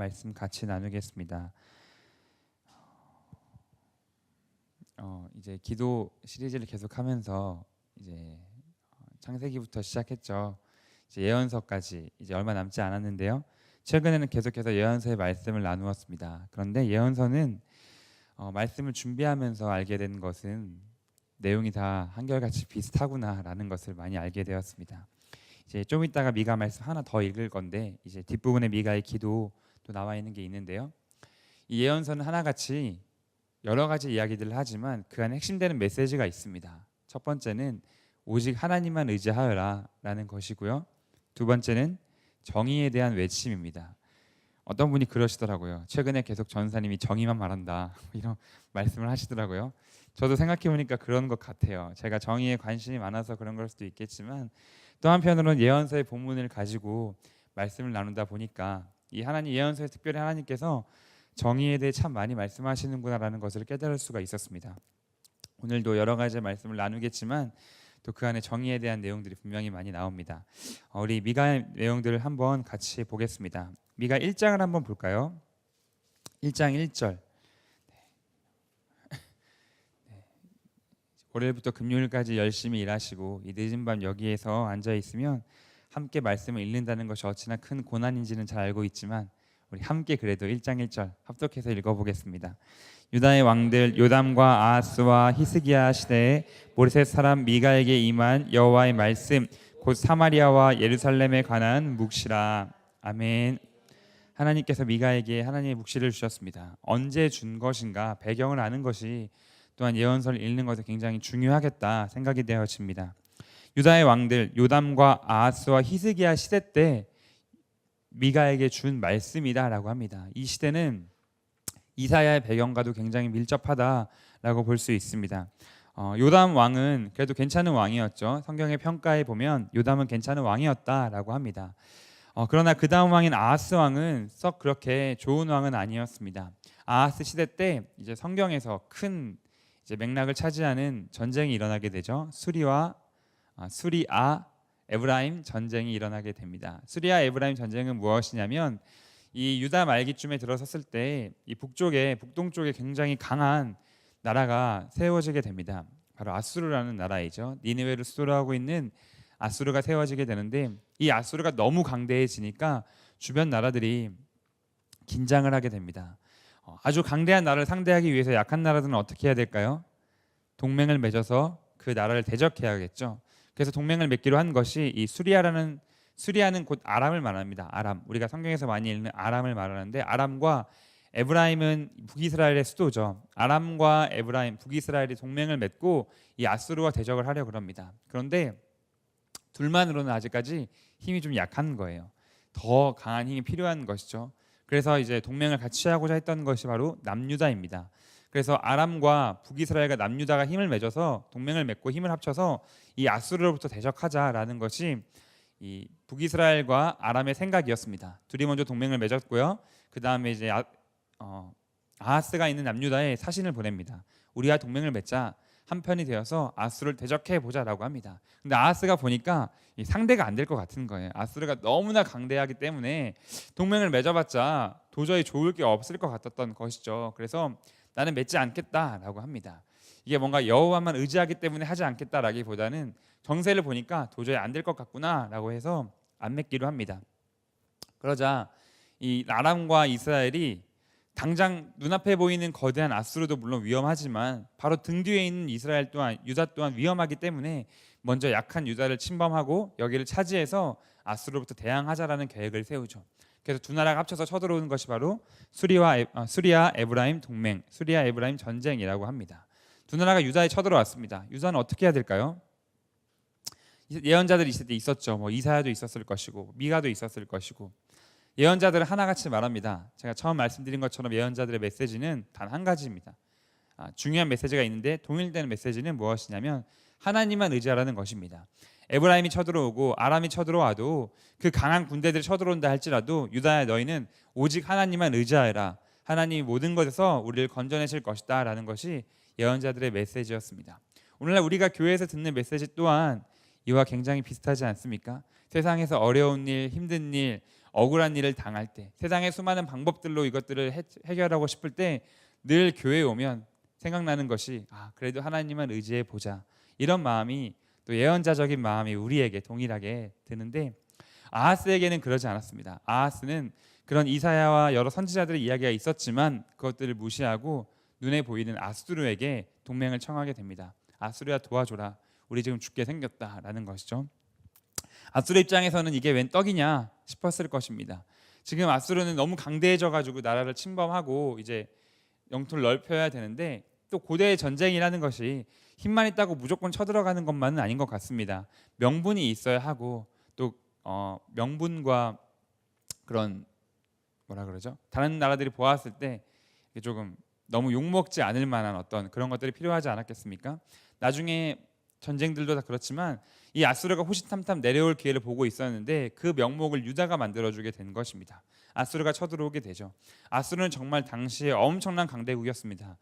말씀 같이 나누겠습니다. 이제 기도 시리즈를 계속하면서 이제 창세기부터 시작했죠. 이제 예언서까지 이제 얼마 남지 않았는데요. 최근에는 계속해서 예언서의 말씀을 나누었습니다. 그런데 예언서는 말씀을 준비하면서 알게 된 것은 내용이 다 한결같이 비슷하구나라는 것을 많이 알게 되었습니다. 이제 좀 이따가 미가 말씀 하나 더 읽을 건데 이제 뒷부분에 미가의 기도도 나와 있는 게 있는데요. 이 예언서는 하나같이 여러 가지 이야기들을 하지만 그 안에 핵심되는 메시지가 있습니다. 첫 번째는 오직 하나님만 의지하여라 라는 것이고요. 두 번째는 정의에 대한 외침입니다. 어떤 분이 그러시더라고요. 최근에 계속 전사님이 정의만 말한다 이런 말씀을 하시더라고요. 저도 생각해보니까 그런 것 같아요. 제가 정의에 관심이 많아서 그런 걸 수도 있겠지만 또 한편으로는 예언서의 본문을 가지고 말씀을 나누다 보니까 이 하나님 예언서에 특별히 하나님께서 정의에 대해 참 많이 말씀하시는구나라는 것을 깨달을 수가 있었습니다. 오늘도 여러 가지 말씀을 나누겠지만 또 그 안에 정의에 대한 내용들이 분명히 많이 나옵니다. 우리 미가의 내용들을 한번 같이 보겠습니다. 미가 1장을 한번 볼까요? 1장 1절. 월요일부터 금요일까지 열심히 일하시고 이 늦은 밤 여기에서 앉아 있으면 함께 말씀을 읽는다는 것이 어찌나 큰 고난인지는 잘 알고 있지만 우리 함께 그래도 1장 1절 합독해서 읽어보겠습니다. 유다의 왕들 요담과 아하스와 히스기야 시대에 모레셋 사람 미가에게 임한 여호와의 말씀 곧 사마리아와 예루살렘에 관한 묵시라. 아멘. 하나님께서 미가에게 하나님의 묵시를 주셨습니다. 언제 준 것인가 배경을 아는 것이 또한 예언서를 읽는 것에 굉장히 중요하겠다 생각이 되어집니다. 유다의 왕들 요담과 아하스와 히스기야 시대 때 미가에게 준 말씀이다라고 합니다. 이 시대는 이사야의 배경과도 굉장히 밀접하다라고 볼 수 있습니다. 요담 왕은 그래도 괜찮은 왕이었죠. 성경의 평가에 보면 요담은 괜찮은 왕이었다라고 합니다. 그러나 그 다음 왕인 아하스 왕은 썩 그렇게 좋은 왕은 아니었습니다. 아하스 시대 때 이제 성경에서 큰 이제 맥락을 차지하는 전쟁이 일어나게 되죠. 수리아 에브라임 전쟁이 일어나게 됩니다. 수리아 에브라임 전쟁은 무엇이냐면 이 유다 말기쯤에 들어섰을 때 이 북동쪽에 굉장히 강한 나라가 세워지게 됩니다. 바로 아수르라는 나라이죠. 니느웨를 수도로 하고 있는 아수르가 세워지게 되는데 이 아수르가 너무 강대해지니까 주변 나라들이 긴장을 하게 됩니다. 아주 강대한 나라를 상대하기 위해서 약한 나라들은 어떻게 해야 될까요? 동맹을 맺어서 그 나라를 대적해야겠죠. 그래서 동맹을 맺기로 한 것이 이 수리아는 곧 아람을 말합니다. 아람. 우리가 성경에서 많이 읽는 아람을 말하는데 아람과 에브라임은 북이스라엘의 수도죠. 아람과 에브라임, 북이스라엘이 동맹을 맺고 이 아수르와 대적을 하려고 합니다. 그런데 둘만으로는 아직까지 힘이 좀 약한 거예요. 더 강한 힘이 필요한 것이죠. 그래서 이제 동맹을 같이 하고자 했던 것이 바로 남유다입니다. 그래서 아람과 북이스라엘과 남유다가 힘을 맺어서 동맹을 맺고 힘을 합쳐서 이 아수르로부터 대적하자라는 것이 이 북이스라엘과 아람의 생각이었습니다. 둘이 먼저 동맹을 맺었고요. 그 다음에 이제 아하스가 있는 남유다에 사신을 보냅니다. 우리와 동맹을 맺자. 한편이 되어서 아수르를 대적해 보자라고 합니다. 근데 아하스가 보니까 상대가 안 될 것 같은 거예요. 아수르가 너무나 강대하기 때문에 동맹을 맺어봤자 도저히 좋을 게 없을 것 같았던 것이죠. 그래서 나는 맺지 않겠다라고 합니다. 이게 뭔가 여호와만 의지하기 때문에 하지 않겠다라기보다는 정세를 보니까 도저히 안 될 것 같구나라고 해서 안 맺기로 합니다. 그러자 이 아람과 이스라엘이 당장 눈앞에 보이는 거대한 아수르도 물론 위험하지만 바로 등 뒤에 있는 이스라엘 또한 유다 또한 위험하기 때문에 먼저 약한 유다를 침범하고 여기를 차지해서 아수르로부터 대항하자라는 계획을 세우죠. 그래서 두 나라가 합쳐서 쳐들어오는 것이 바로 수리아 에브라임 동맹, 수리아 에브라임 전쟁이라고 합니다. 두 나라가 유다에 쳐들어왔습니다. 유다는 어떻게 해야 될까요? 예언자들이 있을 때 있었죠. 뭐 이사야도 있었을 것이고 미가도 있었을 것이고 예언자들은 하나같이 말합니다. 제가 처음 말씀드린 것처럼 예언자들의 메시지는 단 한 가지입니다. 중요한 메시지가 있는데 동일되는 메시지는 무엇이냐면 하나님만 의지하라는 것입니다. 에브라임이 쳐들어오고 아람이 쳐들어와도 그 강한 군대들이 쳐들어온다 할지라도 유다야 너희는 오직 하나님만 의지하여라. 하나님이 모든 것에서 우리를 건져내실 것이다 라는 것이 예언자들의 메시지였습니다. 오늘날 우리가 교회에서 듣는 메시지 또한 이와 굉장히 비슷하지 않습니까? 세상에서 어려운 일, 힘든 일, 억울한 일을 당할 때, 세상의 수많은 방법들로 이것들을 해결하고 싶을 때 늘 교회에 오면 생각나는 것이 그래도 하나님만 의지해 보자, 이런 마음이, 또 예언자적인 마음이 우리에게 동일하게 드는데, 아하스에게는 그러지 않았습니다. 아하스는 그런 이사야와 여러 선지자들의 이야기가 있었지만 그것들을 무시하고 눈에 보이는 아수르에게 동맹을 청하게 됩니다. 아수르야 도와줘라, 우리 지금 죽게 생겼다라는 것이죠. 아수르 입장에서는 이게 웬 떡이냐 싶었을 것입니다. 지금 아수르는 너무 강대해져 가지고 나라를 침범하고 이제 영토를 넓혀야 되는데, 또 고대의 전쟁이라는 것이 힘만 있다고 무조건 쳐들어가는 것만은 아닌 것 같습니다. 명분이 있어야 하고, 또 명분과 그런 뭐라 그러죠? 다른 나라들이 보았을 때 조금 너무 욕먹지 않을 만한 어떤 그런 것들이 필요하지 않았겠습니까? 나중에 전쟁들도 다 그렇지만 이 아수르가 호시탐탐 내려올 기회를 보고 있었는데 그 명목을 유다가 만들어주게 된 것입니다. 아수르가 쳐들어오게 되죠. 아수르는 정말 당시에 엄청난 강대국이었습니다.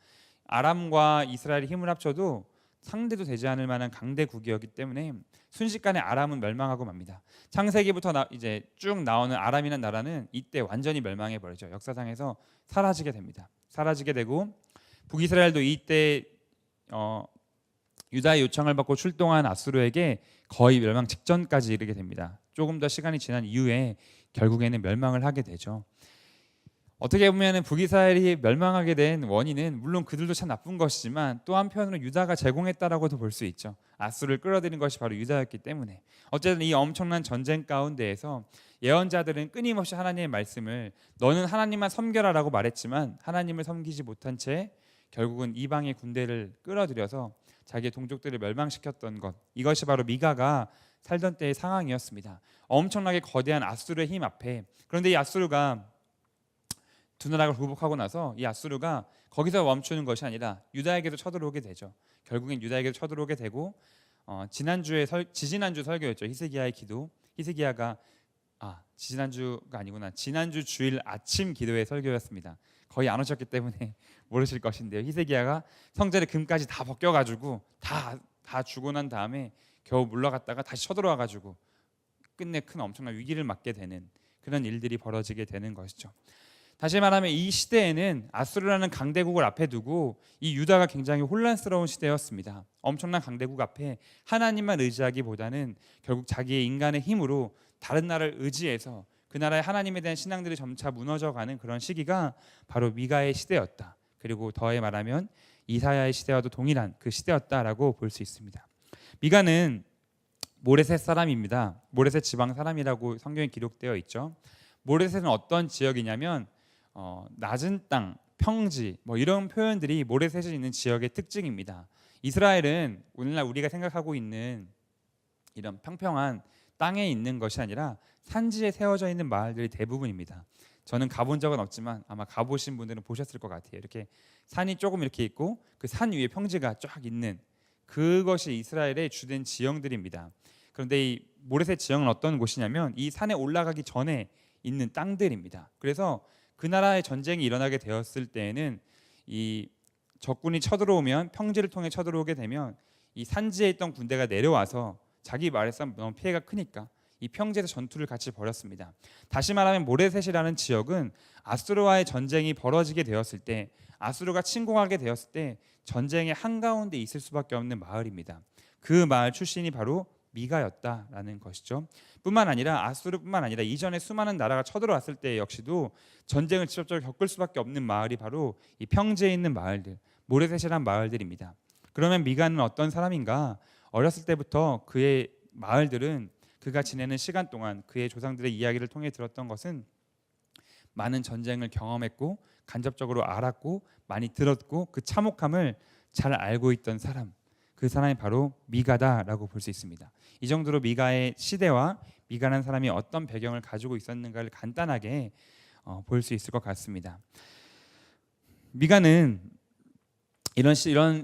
아람과 이스라엘이 힘을 합쳐도 상대도 되지 않을 만한 강대국이었기 때문에 순식간에 아람은 멸망하고 맙니다. 창세기부터 이제 쭉 나오는 아람이라는 나라는 이때 완전히 멸망해 버리죠. 역사상에서 사라지게 됩니다. 사라지게 되고, 북이스라엘도 이때 유다의 요청을 받고 출동한 아수르에게 거의 멸망 직전까지 이르게 됩니다. 조금 더 시간이 지난 이후에 결국에는 멸망을 하게 되죠. 어떻게 보면 북이스라엘이 멸망하게 된 원인은 물론 그들도 참 나쁜 것이지만 또 한편으로 유다가 제공했다라고도 볼 수 있죠. 아수르를 끌어들인 것이 바로 유다였기 때문에. 어쨌든 이 엄청난 전쟁 가운데에서 예언자들은 끊임없이 하나님의 말씀을 너는 하나님만 섬겨라라고 말했지만 하나님을 섬기지 못한 채 결국은 이방의 군대를 끌어들여서 자기의 동족들을 멸망시켰던 것, 이것이 바로 미가가 살던 때의 상황이었습니다. 엄청나게 거대한 아수르의 힘 앞에, 그런데 이 아수르가 두 나라를 굴복하고 나서 이 아수르가 거기서 멈추는 것이 아니라 유다에게도 쳐들어오게 되죠. 결국엔 유다에게도 쳐들어오게 되고, 지지난주 설교였죠. 히스기야의 기도. 히스기야가 지난주가 아니구나. 지난주 주일 아침 기도의 설교였습니다. 거의 안 오셨기 때문에 모르실 것인데요. 히스기야가 성전의 금까지 다 벗겨가지고 다 주고 난 다음에 겨우 물러갔다가 다시 쳐들어와가지고 끝내 큰 엄청난 위기를 맞게 되는 그런 일들이 벌어지게 되는 것이죠. 다시 말하면 이 시대에는 아수르라는 강대국을 앞에 두고 이 유다가 굉장히 혼란스러운 시대였습니다. 엄청난 강대국 앞에 하나님만 의지하기보다는 결국 자기의 인간의 힘으로 다른 나라를 의지해서 그 나라의 하나님에 대한 신앙들이 점차 무너져가는 그런 시기가 바로 미가의 시대였다. 그리고 더해 말하면 이사야의 시대와도 동일한 그 시대였다라고 볼 수 있습니다. 미가는 모레셋 사람입니다. 모레셋 지방 사람이라고 성경에 기록되어 있죠. 모레셋은 어떤 지역이냐면 낮은 땅, 평지 이런 표현들이 모레셋이 있는 지역의 특징입니다. 이스라엘은 오늘날 우리가 생각하고 있는 이런 평평한 땅에 있는 것이 아니라 산지에 세워져 있는 마을들이 대부분입니다. 저는 가본 적은 없지만 아마 가보신 분들은 보셨을 것 같아요. 이렇게 산이 조금 이렇게 있고 그 산 위에 평지가 쫙 있는, 그것이 이스라엘의 주된 지형들입니다. 그런데 이 모레셋 지형은 어떤 곳이냐면 이 산에 올라가기 전에 있는 땅들입니다. 그래서 그 나라의 전쟁이 일어나게 되었을 때에는 이 적군이 쳐들어오면, 평지를 통해 쳐들어오게 되면 이 산지에 있던 군대가 내려와서 자기 말에서 너무 피해가 크니까 이 평지에서 전투를 같이 벌였습니다. 다시 말하면 모레셋이라는 지역은 아수르와의 전쟁이 벌어지게 되었을 때, 아수르가 침공하게 되었을 때 전쟁의 한가운데 있을 수밖에 없는 마을입니다. 그 마을 출신이 바로 미가였다라는 것이죠. 뿐만 아니라 아수르뿐만 아니라 이전에 수많은 나라가 쳐들어왔을 때 역시도 전쟁을 직접적으로 겪을 수밖에 없는 마을이 바로 이 평지에 있는 마을들, 모레셋이라는 마을들입니다. 그러면 미가는 어떤 사람인가? 어렸을 때부터 그의 마을들은 그가 지내는 시간 동안 그의 조상들의 이야기를 통해 들었던 것은 많은 전쟁을 경험했고 간접적으로 알았고 많이 들었고 그 참혹함을 잘 알고 있던 사람, 그 사람이 바로 미가다라고 볼 수 있습니다. 이 정도로 미가의 시대와 미가라는 사람이 어떤 배경을 가지고 있었는가를 간단하게 볼 수 있을 것 같습니다. 미가는 이런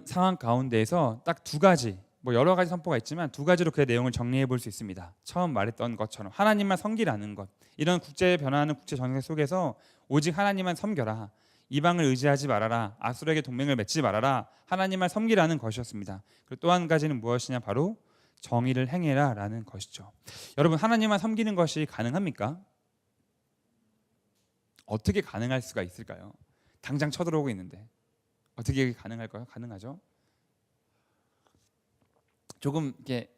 상황 가운데에서 딱 두 가지, 여러 가지 선포가 있지만 두 가지로 그의 내용을 정리해 볼 수 있습니다. 처음 말했던 것처럼 하나님만 섬기라는 것, 이런 국제 변화하는 국제 정세 속에서 오직 하나님만 섬겨라, 이방을 의지하지 말아라, 아수르에게 동맹을 맺지 말아라, 하나님만 섬기라는 것이었습니다. 그리고 또 한 가지는 무엇이냐, 바로 정의를 행해라 라는 것이죠. 여러분, 하나님만 섬기는 것이 가능합니까? 어떻게 가능할 수가 있을까요? 당장 쳐들어오고 있는데 어떻게 가능할까요? 가능하죠? 조금 이렇게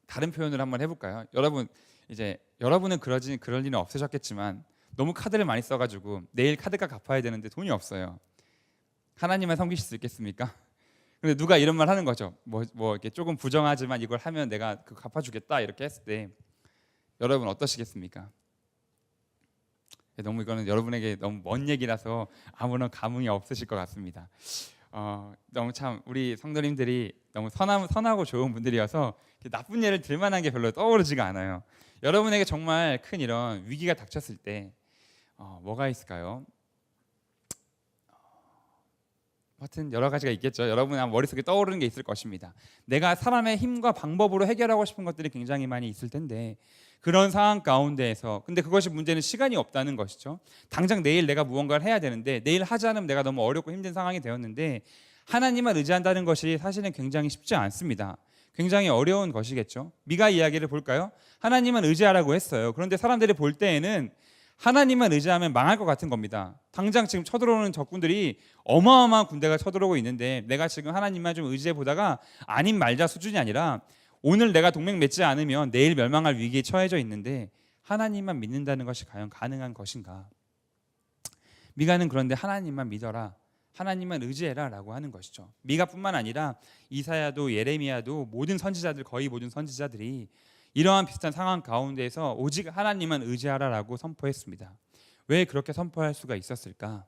다른 표현을 한번 해볼까요? 여러분은 그럴 일은 없으셨겠지만 너무 카드를 많이 써가지고 내일 카드값 갚아야 되는데 돈이 없어요. 하나님만 섬기실 수 있겠습니까? 근데 누가 이런 말 하는 거죠. 뭐 이렇게 조금 부정하지만 이걸 하면 내가 그 갚아주겠다 이렇게 했을 때 여러분 어떠시겠습니까? 너무 이거는 여러분에게 너무 먼 얘기라서 아무런 감흥이 없으실 것 같습니다. 너무 참 우리 성도님들이 너무 선하고 좋은 분들이어서 나쁜 예를 들 만한 게 별로 떠오르지가 않아요. 여러분에게 정말 큰 이런 위기가 닥쳤을 때 뭐가 있을까요? 하여튼 여러 가지가 있겠죠. 여러분 머릿속에 떠오르는 게 있을 것입니다. 내가 사람의 힘과 방법으로 해결하고 싶은 것들이 굉장히 많이 있을 텐데 그런 상황 가운데에서 근데 그것이 문제는 시간이 없다는 것이죠. 당장 내일 내가 무언가를 해야 되는데 내일 하지 않으면 내가 너무 어렵고 힘든 상황이 되었는데 하나님만 의지한다는 것이 사실은 굉장히 쉽지 않습니다. 굉장히 어려운 것이겠죠. 미가 이야기를 볼까요? 하나님만 의지하라고 했어요. 그런데 사람들이 볼 때에는 하나님만 의지하면 망할 것 같은 겁니다. 당장 지금 쳐들어오는 적군들이 어마어마한 군대가 쳐들어오고 있는데 내가 지금 하나님만 좀 의지해 보다가 아닌 말자 수준이 아니라 오늘 내가 동맹 맺지 않으면 내일 멸망할 위기에 처해져 있는데 하나님만 믿는다는 것이 과연 가능한 것인가? 미가는 그런데 하나님만 믿어라, 하나님만 의지해라 라고 하는 것이죠. 미가뿐만 아니라 이사야도 예레미야도 모든 선지자들, 거의 모든 선지자들이 이러한 비슷한 상황 가운데에서 오직 하나님만 의지하라라고 선포했습니다. 왜 그렇게 선포할 수가 있었을까?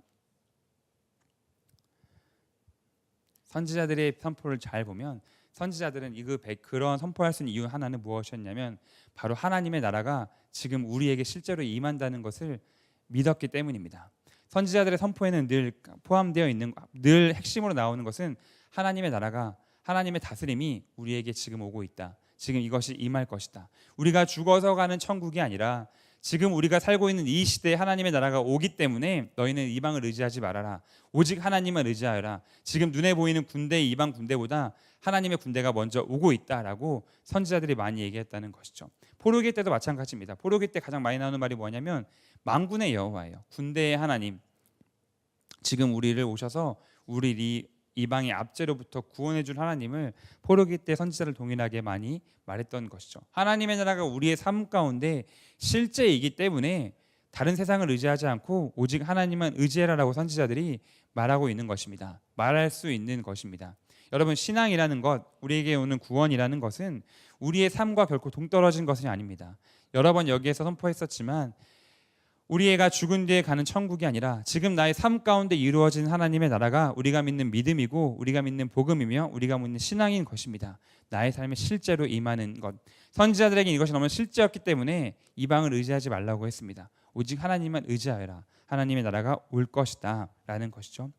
선지자들의 선포를 잘 보면 선지자들은 그런 선포할 수 있는 이유 하나는 무엇이었냐면 바로 하나님의 나라가 지금 우리에게 실제로 임한다는 것을 믿었기 때문입니다. 선지자들의 선포에는 늘 포함되어 있는, 늘 핵심으로 나오는 것은 하나님의 나라가, 하나님의 다스림이 우리에게 지금 오고 있다. 지금 이것이 임할 것이다. 우리가 죽어서 가는 천국이 아니라 지금 우리가 살고 있는 이 시대에 하나님의 나라가 오기 때문에 너희는 이방을 의지하지 말아라. 오직 하나님만 의지하여라. 지금 눈에 보이는 군대, 이방 군대보다 하나님의 군대가 먼저 오고 있다라고 선지자들이 많이 얘기했다는 것이죠. 포로기 때도 마찬가지입니다. 포로기 때 가장 많이 나오는 말이 뭐냐면 만군의 여호와예요. 군대의 하나님. 지금 우리를 오셔서 우리 이방의 압제로부터 구원해 줄 하나님을 포로기 때 선지자를 동일하게 많이 말했던 것이죠. 하나님의 나라가 우리의 삶 가운데 실제이기 때문에 다른 세상을 의지하지 않고 오직 하나님만 의지해라라고 선지자들이 말하고 있는 것입니다. 말할 수 있는 것입니다. 여러분, 신앙이라는 것, 우리에게 오는 구원이라는 것은 우리의 삶과 결코 동떨어진 것이 아닙니다. 여러 번 여기에서 선포했었지만 우리 애가 죽은 뒤에 가는 천국이 아니라 지금 나의 삶 가운데 이루어진 하나님의 나라가 우리가 믿는 믿음이고 우리가 믿는 복음이며 우리가 믿는 신앙인 것입니다. 나의 삶에 실제로 임하는 것. 선지자들에게 이것이 너무 실제였기 때문에 이방을 의지하지 말라고 했습니다. 오직 하나님만 의지하여라. 하나님의 나라가 올 것이다 라는 것이죠.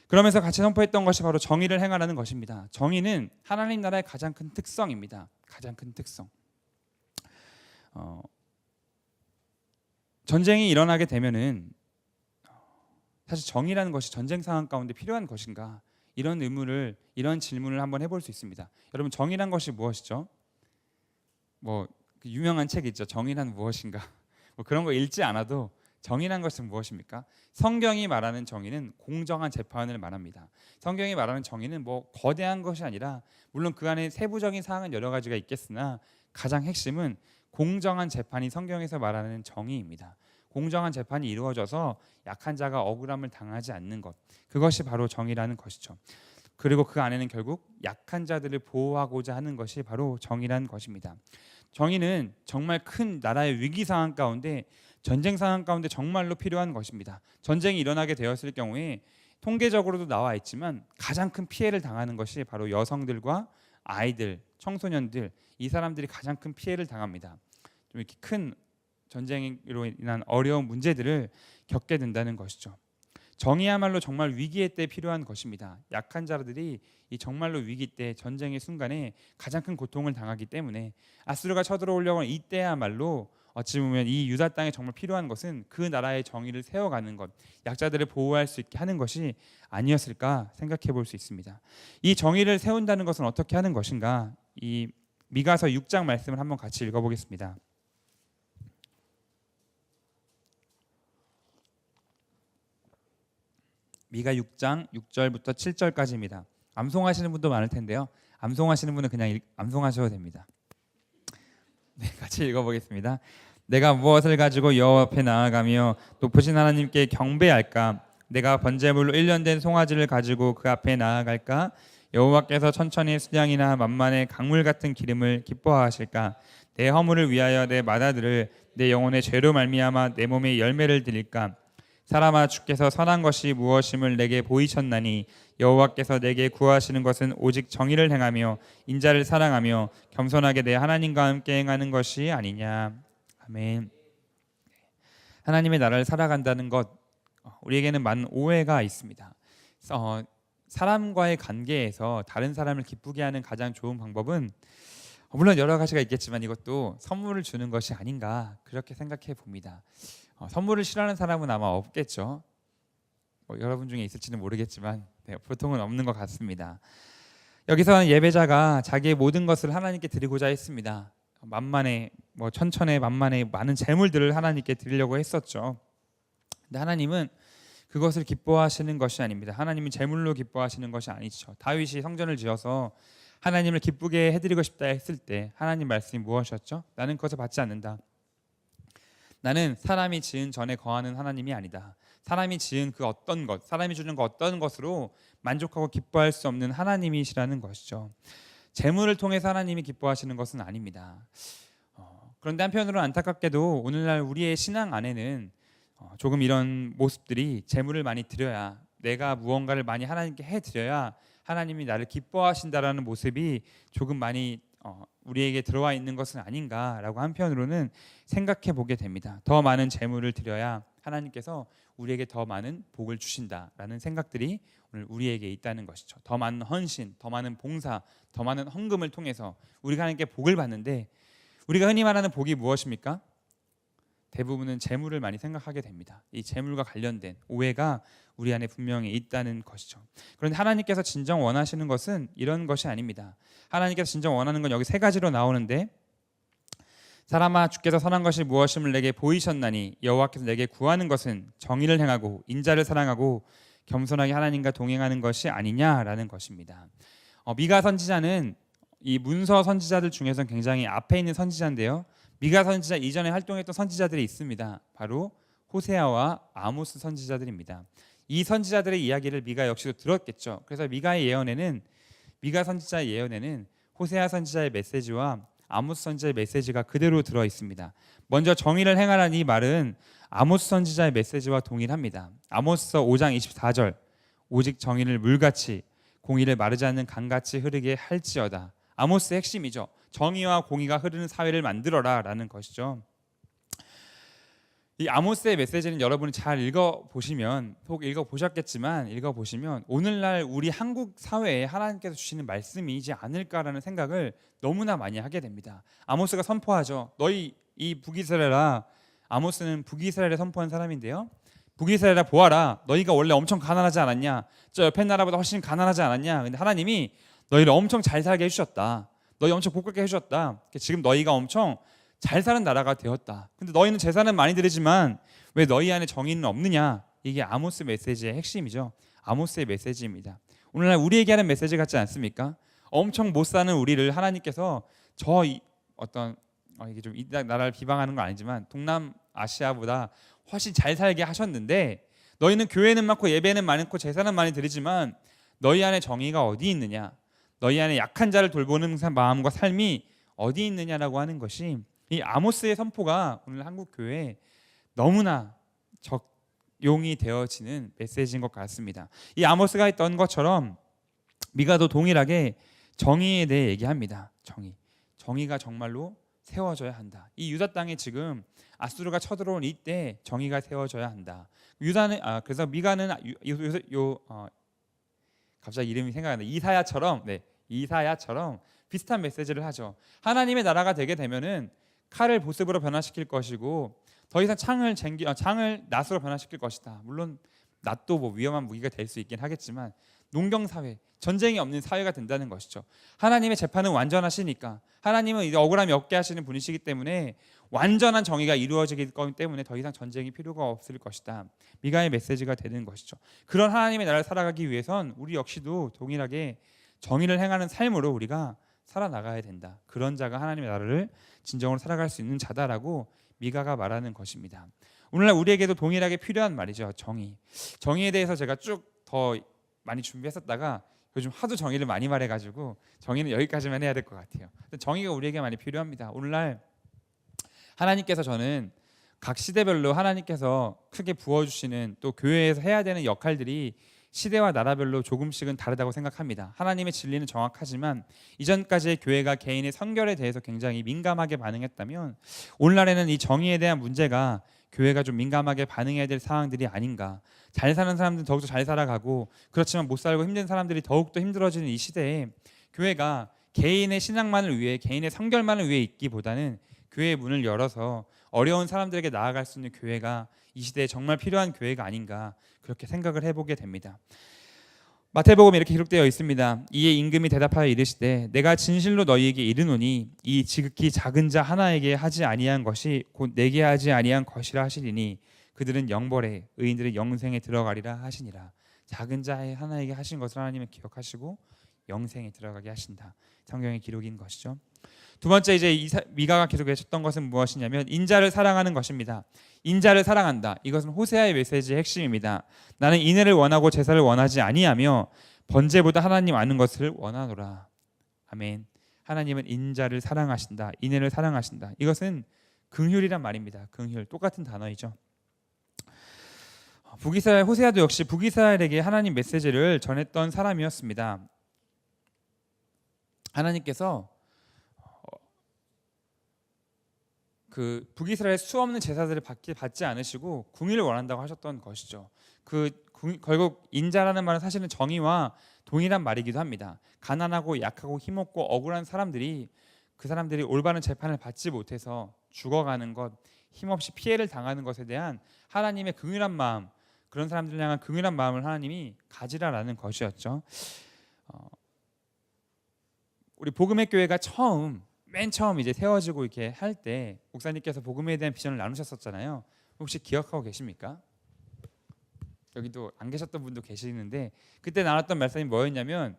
그러면서 같이 선포했던 것이 바로 정의를 행하라는 것입니다. 정의는 하나님 나라의 가장 큰 특성입니다. 가장 큰 특성. 전쟁이 일어나게 되면은 사실 정의라는 것이 전쟁 상황 가운데 필요한 것인가? 이런 질문을 한번 해볼 수 있습니다. 여러분, 정의란 것이 무엇이죠? 그 유명한 책 있죠. 정의란 무엇인가? 그런 거 읽지 않아도 정의란 것은 무엇입니까? 성경이 말하는 정의는 공정한 재판을 말합니다. 성경이 말하는 정의는 거대한 것이 아니라 물론 그 안에 세부적인 사항은 여러 가지가 있겠으나 가장 핵심은 공정한 재판이 성경에서 말하는 정의입니다. 공정한 재판이 이루어져서 약한 자가 억울함을 당하지 않는 것, 그것이 바로 정의라는 것이죠. 그리고 그 안에는 결국 약한 자들을 보호하고자 하는 것이 바로 정의라는 것입니다. 정의는 정말 큰 나라의 위기 상황 가운데, 전쟁 상황 가운데 정말로 필요한 것입니다. 전쟁이 일어나게 되었을 경우에 통계적으로도 나와 있지만 가장 큰 피해를 당하는 것이 바로 여성들과 아이들, 청소년들, 이 사람들이 가장 큰 피해를 당합니다. 좀 이렇게 큰 전쟁으로 인한 어려운 문제들을 겪게 된다는 것이죠. 정의야말로 정말 위기의 때 필요한 것입니다. 약한 자들이 이 정말로 위기 때, 전쟁의 순간에 가장 큰 고통을 당하기 때문에 아수르가 쳐들어오려고 하는 이때야말로 어찌 보면 이 유다 땅에 정말 필요한 것은 그 나라의 정의를 세워가는 것, 약자들을 보호할 수 있게 하는 것이 아니었을까 생각해 볼 수 있습니다. 이 정의를 세운다는 것은 어떻게 하는 것인가? 이 미가서 6장 말씀을 한번 같이 읽어보겠습니다. 미가 6장 6절부터 7절까지입니다. 암송하시는 분도 많을 텐데요. 암송하시는 분은 그냥 암송하셔도 됩니다. 네, 같이 읽어보겠습니다. 내가 무엇을 가지고 여호와 앞에 나아가며 높으신 하나님께 경배할까? 내가 번제물로 1년 된 송아지를 가지고 그 앞에 나아갈까? 여호와께서 천천히 수량이나 만만의 강물 같은 기름을 기뻐하실까? 내 허물을 위하여 내 맏아들을 내 영혼의 죄로 말미암아 내 몸에 열매를 드릴까? 사람아, 주께서 선한 것이 무엇임을 내게 보이셨나니 여호와께서 내게 구하시는 것은 오직 정의를 행하며 인자를 사랑하며 겸손하게 내 하나님과 함께 행하는 것이 아니냐. 아멘. 하나님의 나라를 살아간다는 것, 우리에게는 많은 오해가 있습니다. 사람과의 관계에서 다른 사람을 기쁘게 하는 가장 좋은 방법은 물론 여러 가지가 있겠지만 이것도 선물을 주는 것이 아닌가, 그렇게 생각해 봅니다. 선물을 싫어하는 사람은 아마 없겠죠. 여러분 중에 있을지는 모르겠지만 보통은 없는 것 같습니다. 여기서 예배자가 자기의 모든 것을 하나님께 드리고자 했습니다. 만만의 천천의 만만의 많은 재물들을 하나님께 드리려고 했었죠. 근데 하나님은 그것을 기뻐하시는 것이 아닙니다. 하나님은 재물로 기뻐하시는 것이 아니죠. 다윗이 성전을 지어서 하나님을 기쁘게 해드리고 싶다 했을 때 하나님 말씀이 무엇이었죠? 나는 그것을 받지 않는다. 나는 사람이 지은 전에 거하는 하나님이 아니다. 사람이 지은 그 어떤 것, 사람이 주는 그 어떤 것으로 만족하고 기뻐할 수 없는 하나님이시라는 것이죠. 재물을 통해서 하나님이 기뻐하시는 것은 아닙니다. 그런데 한편으로는 안타깝게도 오늘날 우리의 신앙 안에는 조금 이런 모습들이, 재물을 많이 드려야, 내가 무언가를 많이 하나님께 해드려야 하나님이 나를 기뻐하신다라는 모습이 조금 많이 우리에게 들어와 있는 것은 아닌가라고 한편으로는 생각해 보게 됩니다. 더 많은 재물을 드려야 하나님께서 우리에게 더 많은 복을 주신다라는 생각들이 오늘 우리에게 있다는 것이죠. 더 많은 헌신, 더 많은 봉사, 더 많은 헌금을 통해서 우리가 하나님께 복을 받는데, 우리가 흔히 말하는 복이 무엇입니까? 대부분은 재물을 많이 생각하게 됩니다. 이 재물과 관련된 오해가 우리 안에 분명히 있다는 것이죠. 그런데 하나님께서 진정 원하시는 것은 이런 것이 아닙니다. 하나님께서 진정 원하는 건 여기 세 가지로 나오는데, 사람아, 주께서 선한 것이 무엇임을 내게 보이셨나니 여호와께서 내게 구하는 것은 정의를 행하고 인자를 사랑하고 겸손하게 하나님과 동행하는 것이 아니냐라는 것입니다. 미가 선지자는 이 문서 선지자들 중에서는 굉장히 앞에 있는 선지자인데요. 미가 선지자 이전에 활동했던 선지자들이 있습니다. 바로 호세아와 아모스 선지자들입니다. 이 선지자들의 이야기를 미가 역시도 들었겠죠. 그래서 미가 선지자의 예언에는 호세아 선지자의 메시지와 아모스 선지자의 메시지가 그대로 들어 있습니다. 먼저 정의를 행하라는 이 말은 아모스 선지자의 메시지와 동일합니다. 아모스서 5장 24절, 오직 정의를 물같이 공의를 마르지 않는 강같이 흐르게 할지어다. 아모스의 핵심이죠. 정의와 공의가 흐르는 사회를 만들어라 라는 것이죠. 이 아모스의 메시지는 여러분이 잘 읽어보시면, 혹 읽어보셨겠지만 읽어보시면 오늘날 우리 한국 사회에 하나님께서 주시는 말씀이지 않을까라는 생각을 너무나 많이 하게 됩니다. 아모스가 선포하죠. 너희 이 북이스라엘아, 아모스는 북이스라엘에 선포한 사람인데요. 북이스라엘아, 보아라, 너희가 원래 엄청 가난하지 않았냐? 저 옆에 나라보다 훨씬 가난하지 않았냐? 근데 하나님이 너희를 엄청 잘 살게 해주셨다. 너희 엄청 복받게 해주셨다. 지금 너희가 엄청 잘 사는 나라가 되었다. 근데 너희는 제사는 많이 드리지만 왜 너희 안에 정의는 없느냐? 이게 아모스 메시지의 핵심이죠. 아모스의 메시지입니다. 오늘날 우리에게 하는 메시지 같지 않습니까? 엄청 못 사는 우리를 하나님께서 이게 좀 이 나라를 비방하는 건 아니지만 동남아시아보다 훨씬 잘 살게 하셨는데, 너희는 교회는 많고 예배는 많고 제사는 많이 드리지만 너희 안에 정의가 어디 있느냐? 너희 안에 약한 자를 돌보는 마음과 삶이 어디 있느냐라고 하는 것이 이 아모스의 선포가 오늘 한국 교회에 너무나 적용이 되어지는 메시지인 것 같습니다. 이 아모스가 했던 것처럼 미가도 동일하게 정의에 대해 얘기합니다. 정의가 정말로 세워져야 한다. 이 유다 땅에 지금 아수르가 쳐들어온 이때 정의가 세워져야 한다. 그래서 미가는 갑자기 이름이 생각이 안 나. 이사야처럼 비슷한 메시지를 하죠. 하나님의 나라가 되게 되면은 칼을 보습으로 변화시킬 것이고 더 이상 창을 낫으로 변화시킬 것이다. 물론 낫도 위험한 무기가 될 수 있긴 하겠지만 농경 사회, 전쟁이 없는 사회가 된다는 것이죠. 하나님의 재판은 완전하시니까, 하나님은 이제 억울함이 없게 하시는 분이시기 때문에 완전한 정의가 이루어지기 때문에 더 이상 전쟁이 필요가 없을 것이다. 미가의 메시지가 되는 것이죠. 그런 하나님의 나라를 살아가기 위해선 우리 역시도 동일하게 정의를 행하는 삶으로 우리가 살아나가야 된다. 그런 자가 하나님의 나라를 진정으로 살아갈 수 있는 자다라고 미가가 말하는 것입니다. 오늘날 우리에게도 동일하게 필요한 말이죠. 정의. 정의에 대해서 제가 쭉 더 많이 준비했었다가 요즘 하도 정의를 많이 말해가지고 정의는 여기까지만 해야 될 것 같아요. 정의가 우리에게 많이 필요합니다. 오늘날 하나님께서 저는 각 시대별로 하나님께서 크게 부어주시는 또 교회에서 해야 되는 역할들이 시대와 나라별로 조금씩은 다르다고 생각합니다. 하나님의 진리는 정확하지만 이전까지의 교회가 개인의 성결에 대해서 굉장히 민감하게 반응했다면 오늘날에는 이 정의에 대한 문제가 교회가 좀 민감하게 반응해야 될 상황들이 아닌가. 잘 사는 사람들은 더욱더 잘 살아가고 그렇지만 못 살고 힘든 사람들이 더욱더 힘들어지는 이 시대에 교회가 개인의 신앙만을 위해 개인의 성결만을 위해 있기보다는 교회의 문을 열어서 어려운 사람들에게 나아갈 수 있는 교회가 이 시대에 정말 필요한 교회가 아닌가 그렇게 생각을 해보게 됩니다. 마태복음에 이렇게 기록되어 있습니다. 이에 임금이 대답하여 이르시되 내가 진실로 너희에게 이르노니 이 지극히 작은 자 하나에게 하지 아니한 것이 곧 내게 하지 아니한 것이라 하시리니 그들은 영벌에 의인들은 영생에 들어가리라 하시니라. 작은 자 하나에게 하신 것을 하나님은 기억하시고 영생에 들어가게 하신다. 성경의 기록인 것이죠. 두 번째 이제 미가가 계속 외쳤던 것은 무엇이냐면 인자를 사랑하는 것입니다. 인자를 사랑한다. 이것은 호세아의 메시지의 핵심입니다. 나는 인애를 원하고 제사를 원하지 아니하며 번제보다 하나님 아는 것을 원하노라. 아멘. 하나님은 인자를 사랑하신다. 인애를 사랑하신다. 이것은 긍휼이란 말입니다. 긍휼 똑같은 단어이죠. 북이스라엘 호세아도 역시 북이스라엘에게 하나님 메시지를 전했던 사람이었습니다. 하나님께서 그 북이스라엘 수없는 제사들을 받지 않으시고 궁의를 원한다고 하셨던 것이죠. 결국 인자라는 말은 사실은 정의와 동일한 말이기도 합니다. 가난하고 약하고 힘없고 억울한 사람들이 그 사람들이 올바른 재판을 받지 못해서 죽어가는 것, 힘없이 피해를 당하는 것에 대한 하나님의 긍휼한 마음, 그런 사람들을 향한 긍휼한 마음을 하나님이 가지라라는 것이었죠. 우리 복음의 교회가 맨 처음 이제 세워지고 이렇게 할 때 목사님께서 복음에 대한 비전을 나누셨었잖아요. 혹시 기억하고 계십니까? 여기도 안 계셨던 분도 계시는데 그때 나눴던 말씀이 뭐였냐면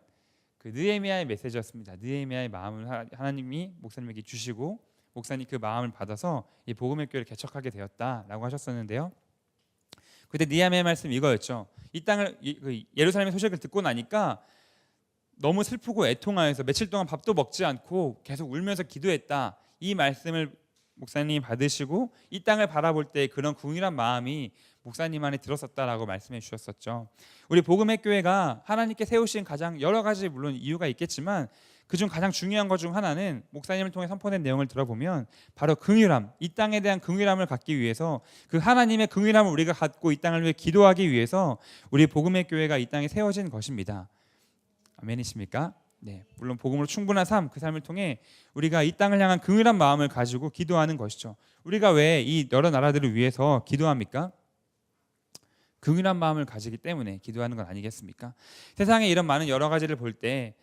그 느헤미야의 메시지였습니다. 느헤미야의 마음을 하나님이 목사님에게 주시고 목사님 그 마음을 받아서 이 복음의 교회를 개척하게 되었다라고 하셨었는데요. 그때 느헤미야의 말씀이 이거였죠. 이 땅을 예루살렘의 소식을 듣고 나니까 너무 슬프고 애통하여서 며칠 동안 밥도 먹지 않고 계속 울면서 기도했다. 이 말씀을 목사님이 받으시고 이 땅을 바라볼 때 그런 궁일한 마음이 목사님 안에 들었었다라고 말씀해 주셨었죠. 우리 복음의 교회가 하나님께 세우신 가장 여러 가지 물론 이유가 있겠지만 그중 가장 중요한 것 중 하나는 목사님을 통해 선포된 내용을 들어보면 바로 긍휼함, 이 땅에 대한 긍휼함을 갖기 위해서 그 하나님의 긍휼함을 우리가 갖고 이 땅을 위해 기도하기 위해서 우리 복음의 교회가 이 땅에 세워진 것입니다. 아멘이십니까? 네, 물론 복음으로 충분한 삶, 그 삶을 통해 우리가 이 땅을 향한 긍휼한 마음을 가지고 기도하는 것이죠. 우리가 왜 이 여러 나라들을 위해서 기도합니까? 긍휼한 마음을 가지기 때문에 기도하는 건 아니겠습니까? 세상에 이런 많은 여러 가지를 볼 때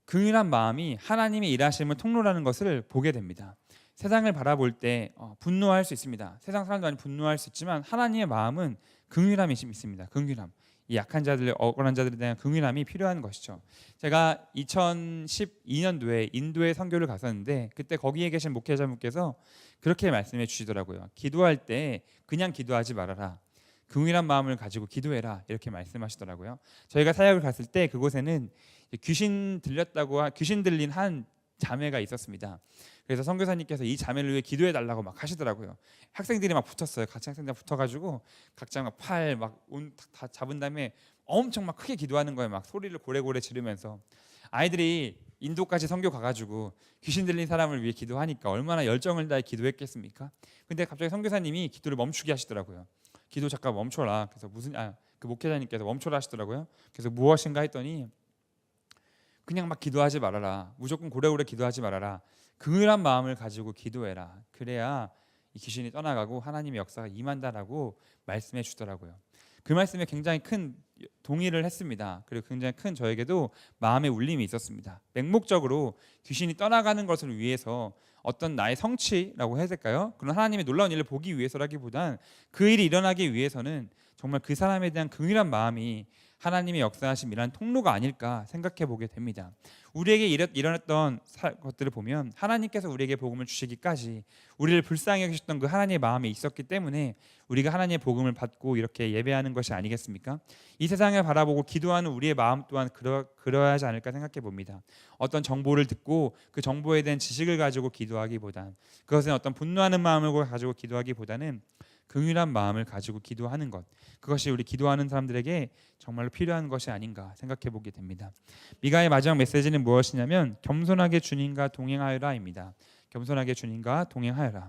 긍휼한 마음이 하나님의 일하심을 통로라는 것을 보게 됩니다. 세상을 바라볼 때 분노할 수 있습니다. 세상 사람도 많이 분노할 수 있지만 하나님의 마음은 긍휼함이 있습니다. 긍휼함. 이 약한 자들, 억울한 자들에 대한 긍휼함이 필요한 것이죠. 제가 2012년도에 인도에 선교를 갔었는데 그때 거기에 계신 목회자분께서 그렇게 말씀해 주시더라고요. 기도할 때 그냥 기도하지 말아라. 긍휼한 마음을 가지고 기도해라. 이렇게 말씀하시더라고요. 저희가 사역을 갔을 때 그곳에는 귀신 들린 한 자매가 있었습니다. 그래서 선교사님께서 이 자매를 위해 기도해 달라고 막 하시더라고요. 학생들이 막 붙었어요. 같이 학생들 붙어가지고 각자 막 팔 막 다 잡은 다음에 엄청 막 크게 기도하는 거예요. 막 소리를 고래고래 지르면서 아이들이 인도까지 선교 가가지고 귀신 들린 사람을 위해 기도하니까 얼마나 열정을 다해 기도했겠습니까? 근데 갑자기 선교사님이 기도를 멈추게 하시더라고요. 기도 잠깐 멈춰라. 그래서 그 목회자님께서 멈춰라 하시더라고요. 그래서 무엇인가 했더니 그냥 막 기도하지 말아라. 무조건 고래고래 기도하지 말아라. 긍휼한 마음을 가지고 기도해라. 그래야 이 귀신이 떠나가고 하나님의 역사가 임한다라고 말씀해 주더라고요. 그 말씀에 굉장히 큰 동의를 했습니다. 그리고 굉장히 큰 저에게도 마음의 울림이 있었습니다. 맹목적으로 귀신이 떠나가는 것을 위해서 어떤 나의 성취라고 해야 될까요? 그런 하나님의 놀라운 일을 보기 위해서라기보단 그 일이 일어나기 위해서는 정말 그 사람에 대한 긍휼한 마음이 하나님의 역사하심이란 통로가 아닐까 생각해 보게 됩니다. 우리에게 일어났던 것들을 보면 하나님께서 우리에게 복음을 주시기까지 우리를 불쌍히 여기셨던 그 하나님의 마음이 있었기 때문에 우리가 하나님의 복음을 받고 이렇게 예배하는 것이 아니겠습니까? 이 세상을 바라보고 기도하는 우리의 마음 또한 그러야 하지 않을까 생각해 봅니다. 어떤 정보를 듣고 그 정보에 대한 지식을 가지고 기도하기보단, 그것은 어떤 분노하는 마음을 가지고 기도하기보다는 긍휼한 마음을 가지고 기도하는 것, 그것이 우리 기도하는 사람들에게 정말로 필요한 것이 아닌가 생각해 보게 됩니다. 미가의 마지막 메시지는 무엇이냐면 겸손하게 주님과 동행하여라입니다. 겸손하게 주님과 동행하여라.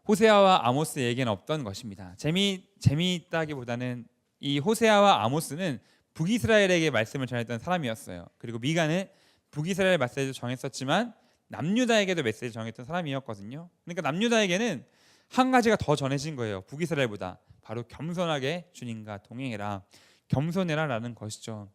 호세아와 아모스에게는 없던 것입니다. 재미있다기보다는 이 호세아와 아모스는 북이스라엘에게 말씀을 전했던 사람이었어요. 그리고 미가는 북이스라엘 메시지를 정했었지만 남유다에게도 메시지를 정했던 사람이었거든요. 그러니까 남유다에게는 한 가지가 더 전해진 거예요. 북이스라엘보다. 바로 겸손하게 주님과 동행해라, 겸손해라라는 것이죠.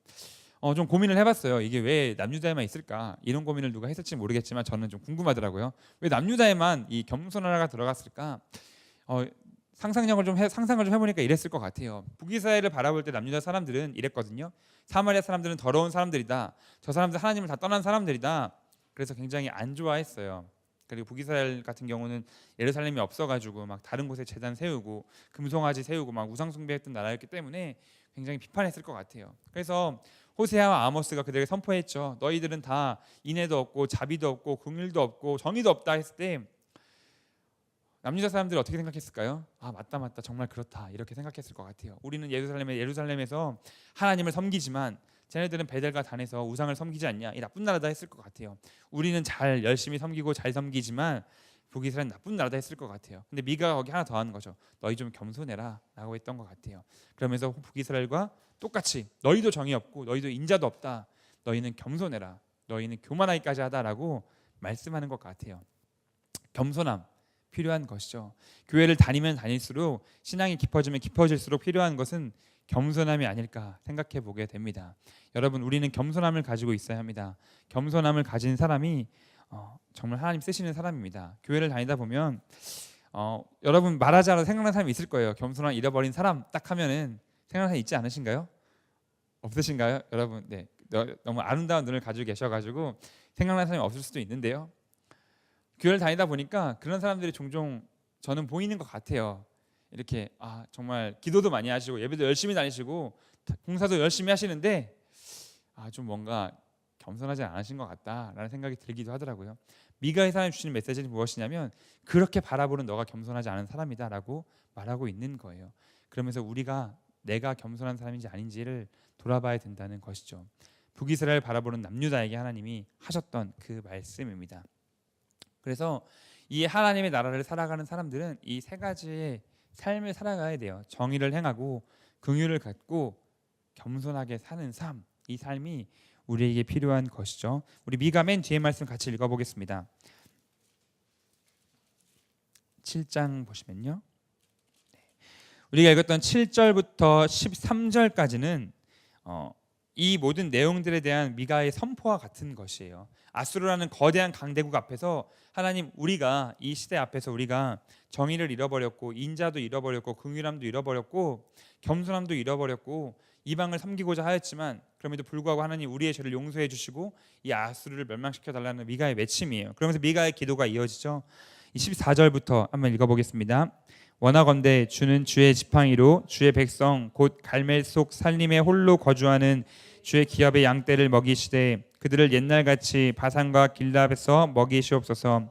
좀 고민을 해봤어요. 이게 왜 남유다에만 있을까? 이런 고민을 누가 했을지 모르겠지만 저는 좀 궁금하더라고요. 왜 남유다에만 이 겸손하라가 들어갔을까? 상상을 좀 해보니까 이랬을 것 같아요. 북이스라엘을 바라볼 때 남유다 사람들은 이랬거든요. 사마리아 사람들은 더러운 사람들이다. 저 사람들 하나님을 다 떠난 사람들이다. 그래서 굉장히 안 좋아했어요. 그리고 북이스라엘 같은 경우는 예루살렘이 없어가지고 막 다른 곳에 제단 세우고 금송아지 세우고 막 우상 숭배했던 나라였기 때문에 굉장히 비판했을 것 같아요. 그래서 호세아와 아모스가 그들에게 선포했죠. 너희들은 다 인애도 없고 자비도 없고 긍휼도 없고 정의도 없다 했을 때 남유다 사람들이 어떻게 생각했을까요? 아 맞다 정말 그렇다 이렇게 생각했을 것 같아요. 우리는 예루살렘에서 하나님을 섬기지만 쟤네들은 베델과 단에서 우상을 섬기지 않냐, 이 나쁜 나라다 했을 것 같아요. 우리는 잘 열심히 섬기고 잘 섬기지만 북이스라엘은 나쁜 나라다 했을 것 같아요. 근데 미가가 거기 하나 더 하는 거죠. 너희 좀 겸손해라 라고 했던 것 같아요. 그러면서 북이스라엘과 똑같이 너희도 정의 없고 너희도 인자도 없다, 너희는 겸손해라, 너희는 교만하기까지 하다라고 말씀하는 것 같아요. 겸손함 필요한 것이죠. 교회를 다니면 다닐수록 신앙이 깊어지면 깊어질수록 필요한 것은 겸손함이 아닐까 생각해 보게 됩니다. 여러분, 우리는 겸손함을 가지고 있어야 합니다. 겸손함을 가진 사람이 정말 하나님 쓰시는 사람입니다. 교회를 다니다 보면 여러분 말하자라도 생각나는 사람이 있을 거예요. 겸손함 잃어버린 사람 딱 하면은 생각나는 사람 있지 않으신가요? 없으신가요? 여러분, 네, 너무 아름다운 눈을 가지고 계셔가지고 생각나는 사람이 없을 수도 있는데요. 교회를 다니다 보니까 그런 사람들이 종종 저는 보이는 것 같아요. 이렇게 정말 기도도 많이 하시고 예배도 열심히 다니시고 봉사도 열심히 하시는데 좀 뭔가 겸손하지 않으신 것 같다라는 생각이 들기도 하더라고요. 미가의 사람이 주시는 메시지는 무엇이냐면 그렇게 바라보는 너가 겸손하지 않은 사람이다라고 말하고 있는 거예요. 그러면서 우리가 내가 겸손한 사람인지 아닌지를 돌아봐야 된다는 것이죠. 북이스라엘 바라보는 남유다에게 하나님이 하셨던 그 말씀입니다. 그래서 이 하나님의 나라를 살아가는 사람들은 이 세 가지의 삶을 살아가야 돼요. 정의를 행하고 긍휼을 갖고 겸손하게 사는 삶, 이 삶이 우리에게 필요한 것이죠. 우리 미가 맨 뒤에 말씀 같이 읽어보겠습니다. 7장 보시면요, 우리가 읽었던 7절부터 13절까지는 이 모든 내용들에 대한 미가의 선포와 같은 것이에요. 아수르라는 거대한 강대국 앞에서 하나님, 우리가 이 시대 앞에서 우리가 정의를 잃어버렸고 인자도 잃어버렸고 긍휼함도 잃어버렸고 겸손함도 잃어버렸고 이방을 섬기고자 하였지만 그럼에도 불구하고 하나님 우리의 죄를 용서해 주시고 이 아수르를 멸망시켜 달라는 미가의 외침이에요. 그러면서 미가의 기도가 이어지죠. 24절부터 한번 읽어보겠습니다. 원하건대 주는 주의 지팡이로 주의 백성 곧 갈멜 속 산림에 홀로 거주하는 주의 기업의 양떼를 먹이시되 그들을 옛날같이 바산과 길랍에서 먹이시옵소서.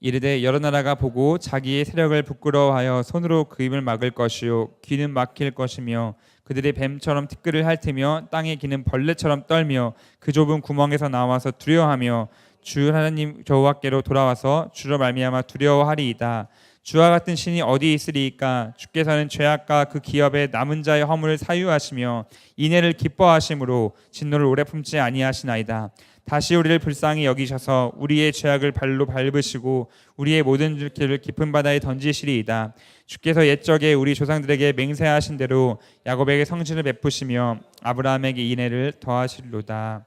이르되 여러 나라가 보고 자기의 세력을 부끄러워하여 손으로 그 입을 막을 것이요 귀는 막힐 것이며 그들이 뱀처럼 티끌을 핥으며 땅에 기는 벌레처럼 떨며 그 좁은 구멍에서 나와서 두려워하며 주 하나님 여호와께로 돌아와서 주로 말미암아 두려워하리이다. 주와 같은 신이 어디 있으리이까? 주께서는 죄악과 그 기업의 남은 자의 허물을 사유하시며 인애를 기뻐하심으로 진노를 오래 품지 아니하시나이다. 다시 우리를 불쌍히 여기셔서 우리의 죄악을 발로 밟으시고 우리의 모든 길을 깊은 바다에 던지시리이다. 주께서 옛적에 우리 조상들에게 맹세하신 대로 야곱에게 성실을 베푸시며 아브라함에게 인애를 더하실로다.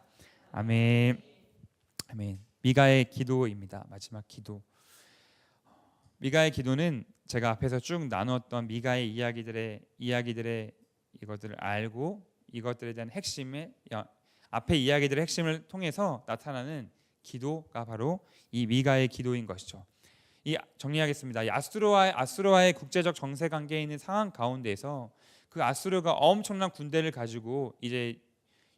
아멘. 아멘. 미가의 기도입니다. 마지막 기도. 미가의 기도는 제가 앞에서 쭉 나눴던 미가의 이야기들의 이것들을 알고 이것들에 대한 앞에 이야기들의 핵심을 통해서 나타나는 기도가 바로 이 미가의 기도인 것이죠. 정리하겠습니다. 이 아수르와의 국제적 정세 관계에 있는 상황 가운데에서 그 아수르가 엄청난 군대를 가지고 이제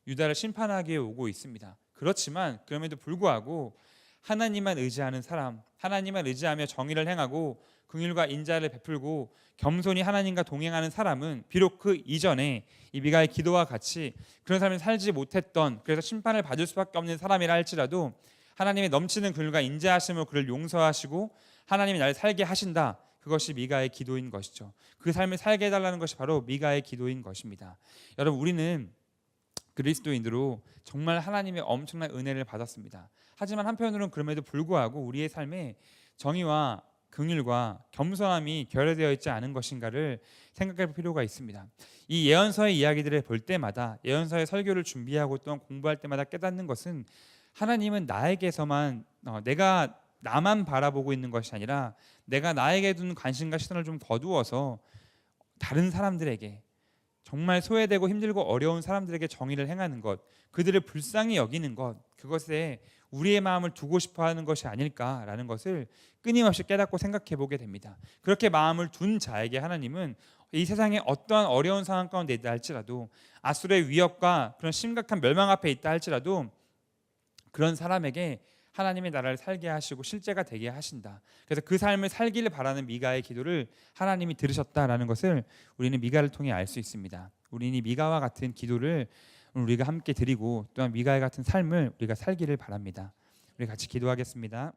유다를 심판하기 위해 오고 있습니다. 그렇지만 그럼에도 불구하고 하나님만 의지하는 사람, 하나님만 의지하며 정의를 행하고 긍휼과 인자를 베풀고 겸손히 하나님과 동행하는 사람은 비록 그 이전에 이 미가의 기도와 같이 그런 삶을 살지 못했던, 그래서 심판을 받을 수밖에 없는 사람이라 할지라도 하나님의 넘치는 긍휼과 인자하심으로 그를 용서하시고 하나님이 나를 살게 하신다. 그것이 미가의 기도인 것이죠. 그 삶을 살게 해달라는 것이 바로 미가의 기도인 것입니다. 여러분, 우리는 그리스도인으로 정말 하나님의 엄청난 은혜를 받았습니다. 하지만 한편으로는 그럼에도 불구하고 우리의 삶에 정의와 긍휼과 겸손함이 결여되어 있지 않은 것인가를 생각할 필요가 있습니다. 이 예언서의 이야기들을 볼 때마다, 예언서의 설교를 준비하고 또한 공부할 때마다 깨닫는 것은 하나님은 나에게서만 내가 나만 바라보고 있는 것이 아니라 내가 나에게 둔 관심과 시선을 좀 거두어서 다른 사람들에게, 정말 소외되고 힘들고 어려운 사람들에게 정의를 행하는 것, 그들을 불쌍히 여기는 것, 그것에 우리의 마음을 두고 싶어하는 것이 아닐까라는 것을 끊임없이 깨닫고 생각해 보게 됩니다. 그렇게 마음을 둔 자에게 하나님은 이 세상에 어떠한 어려운 상황 가운데 있다 할지라도, 아수르의 위협과 그런 심각한 멸망 앞에 있다 할지라도 그런 사람에게 하나님의 나라를 살게 하시고 실제가 되게 하신다. 그래서 그 삶을 살기를 바라는 미가의 기도를 하나님이 들으셨다라는 것을 우리는 미가를 통해 알 수 있습니다. 우리는 이 미가와 같은 기도를 우리가 함께 드리고 또한 미가의 같은 삶을 우리가 살기를 바랍니다. 우리 같이 기도하겠습니다.